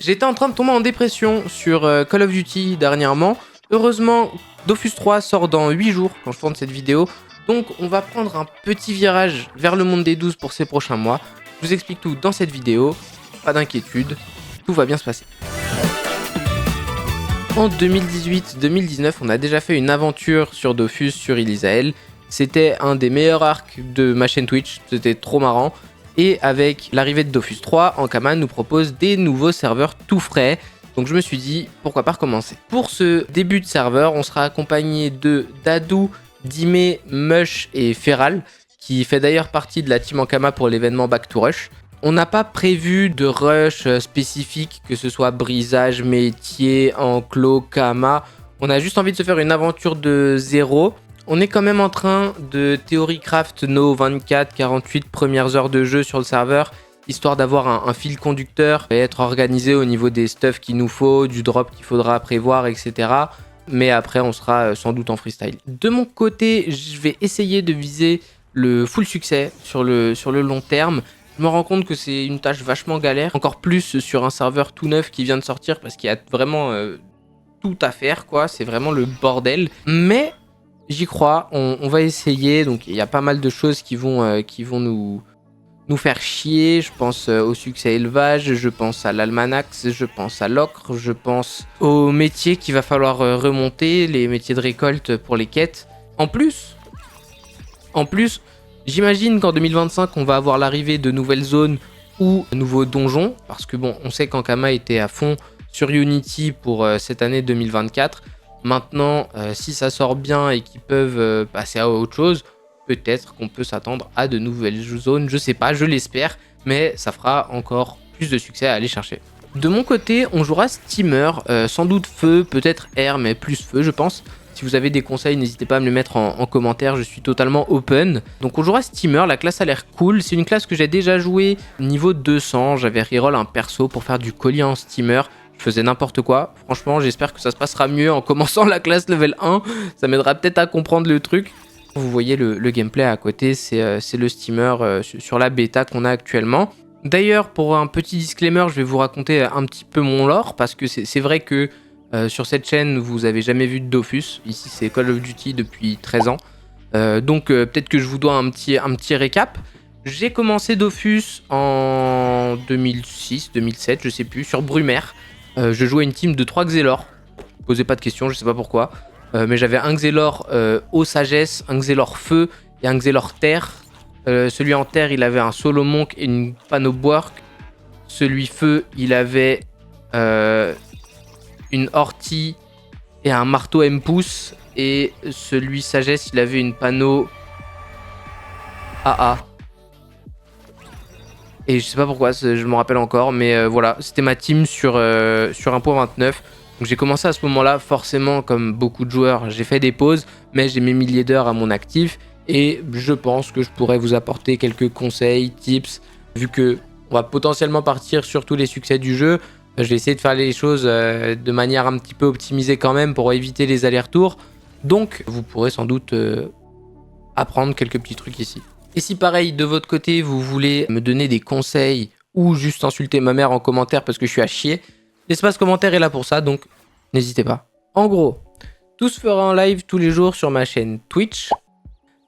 J'étais en train de tomber en dépression sur Call of Duty dernièrement. Heureusement, Dofus 3 sort dans 8 jours quand je tourne cette vidéo. Donc on va prendre un petit virage vers le monde des 12 pour ces prochains mois. Je vous explique tout dans cette vidéo. Pas d'inquiétude, tout va bien se passer. En 2018-2019, on a déjà fait une aventure sur Dofus sur Elysael. C'était un des meilleurs arcs de ma chaîne Twitch, c'était trop marrant. Et avec l'arrivée de Dofus 3, Ankama nous propose des nouveaux serveurs tout frais. Donc je me suis dit, pourquoi pas recommencer. Pour ce début de serveur, on sera accompagné de Dadou, Dime, Mush et Feral, qui fait d'ailleurs partie de la team Ankama pour l'événement Back to Rush. On n'a pas prévu de rush spécifique, que ce soit brisage, métier, enclos, Kama. On a juste envie de se faire une aventure de zéro. On est quand même en train de theorycraft nos 24-48 premières heures de jeu sur le serveur, histoire d'avoir un fil conducteur et être organisé au niveau des stuffs qu'il nous faut, du drop qu'il faudra prévoir, etc. Mais après, on sera sans doute en freestyle. De mon côté, je vais essayer de viser le full succès sur le long terme. Je me rends compte que c'est une tâche vachement galère, encore plus sur un serveur tout neuf qui vient de sortir parce qu'il y a vraiment tout à faire, quoi. C'est vraiment le bordel. Mais j'y crois, on va essayer. Donc il y a pas mal de choses qui vont nous faire chier. Je pense au succès élevage, je pense à l'almanax, je pense à l'ocre, je pense aux métiers qu'il va falloir remonter, les métiers de récolte pour les quêtes. En plus, j'imagine qu'en 2025, on va avoir l'arrivée de nouvelles zones ou nouveaux donjons. Parce que bon, on sait qu'Ankama était à fond sur Unity pour cette année 2024. Maintenant, si ça sort bien et qu'ils peuvent passer à autre chose, peut-être qu'on peut s'attendre à de nouvelles zones. Je sais pas, je l'espère, mais ça fera encore plus de succès à aller chercher. De mon côté, on jouera Steamer, sans doute feu, peut-être air, mais plus feu, je pense. Si vous avez des conseils, n'hésitez pas à me les mettre en commentaire, je suis totalement open. Donc on jouera Steamer, la classe a l'air cool. C'est une classe que j'ai déjà joué niveau 200. J'avais reroll un perso pour faire du collier en Steamer. Je faisais n'importe quoi. Franchement, j'espère que ça se passera mieux en commençant la classe level 1. Ça m'aidera peut-être à comprendre le truc. Vous voyez le gameplay à côté, c'est le Steamer sur la bêta qu'on a actuellement. D'ailleurs, pour un petit disclaimer, je vais vous raconter un petit peu mon lore, parce que c'est vrai que sur cette chaîne, vous avez jamais vu de Dofus. Ici, c'est Call of Duty depuis 13 ans. Donc, peut-être que je vous dois un petit récap. J'ai commencé Dofus en 2006-2007, je sais plus, sur Brumaire. Je jouais une team de 3 Xelor. Posez pas de questions, je sais pas pourquoi. Mais j'avais un Xelor eau sagesse, un Xelor feu et un Xelor terre. Celui en terre, il avait un solo monk et une panneau work. Celui feu, il avait une ortie et un marteau M-pouce. Et celui sagesse, il avait une panneau AA. Et je sais pas pourquoi, je me rappelle encore, mais voilà, c'était ma team sur 1.29. Donc j'ai commencé à ce moment-là, forcément, comme beaucoup de joueurs, j'ai fait des pauses, mais j'ai mes milliers d'heures à mon actif. Et je pense que je pourrais vous apporter quelques conseils, tips, vu que on va potentiellement partir sur tous les succès du jeu. Je vais essayer de faire les choses de manière un petit peu optimisée quand même pour éviter les allers-retours. Donc vous pourrez sans doute apprendre quelques petits trucs ici. Et si pareil, de votre côté, vous voulez me donner des conseils ou juste insulter ma mère en commentaire parce que je suis à chier, l'espace commentaire est là pour ça, donc n'hésitez pas. En gros, tout se fera en live tous les jours sur ma chaîne Twitch.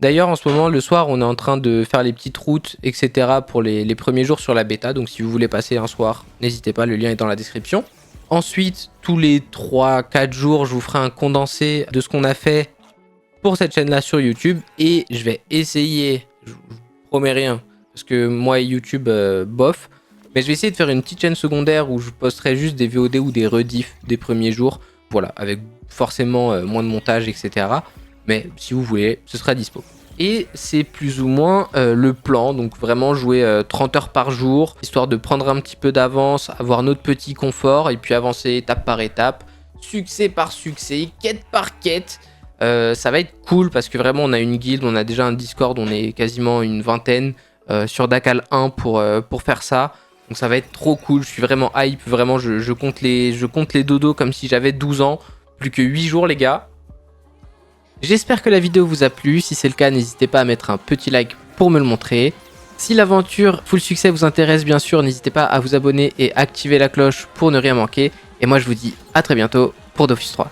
D'ailleurs, en ce moment, le soir, on est en train de faire les petites routes, etc. pour les premiers jours sur la bêta. Donc si vous voulez passer un soir, n'hésitez pas, le lien est dans la description. Ensuite, tous les 3-4 jours, je vous ferai un condensé de ce qu'on a fait pour cette chaîne-là sur YouTube. Et je vais essayer, je vous promets rien, parce que moi et YouTube, bof. Mais je vais essayer de faire une petite chaîne secondaire où je posterai juste des VOD ou des rediffs des premiers jours. Voilà, avec forcément moins de montage, etc. Mais si vous voulez, ce sera dispo. Et c'est plus ou moins le plan. Donc vraiment jouer 30 heures par jour, histoire de prendre un petit peu d'avance, avoir notre petit confort et puis avancer étape par étape, succès par succès, quête par quête. Ça va être cool parce que vraiment on a une guilde, on a déjà un Discord, on est quasiment une vingtaine sur Dakal 1 pour faire ça. Donc ça va être trop cool, je suis vraiment hype, vraiment je compte les dodos comme si j'avais 12 ans. Plus que 8 jours les gars. J'espère que la vidéo vous a plu, si c'est le cas n'hésitez pas à mettre un petit like pour me le montrer. Si l'aventure full succès vous intéresse, bien sûr, n'hésitez pas à vous abonner et activer la cloche pour ne rien manquer. Et moi, je vous dis à très bientôt pour Dofus 3.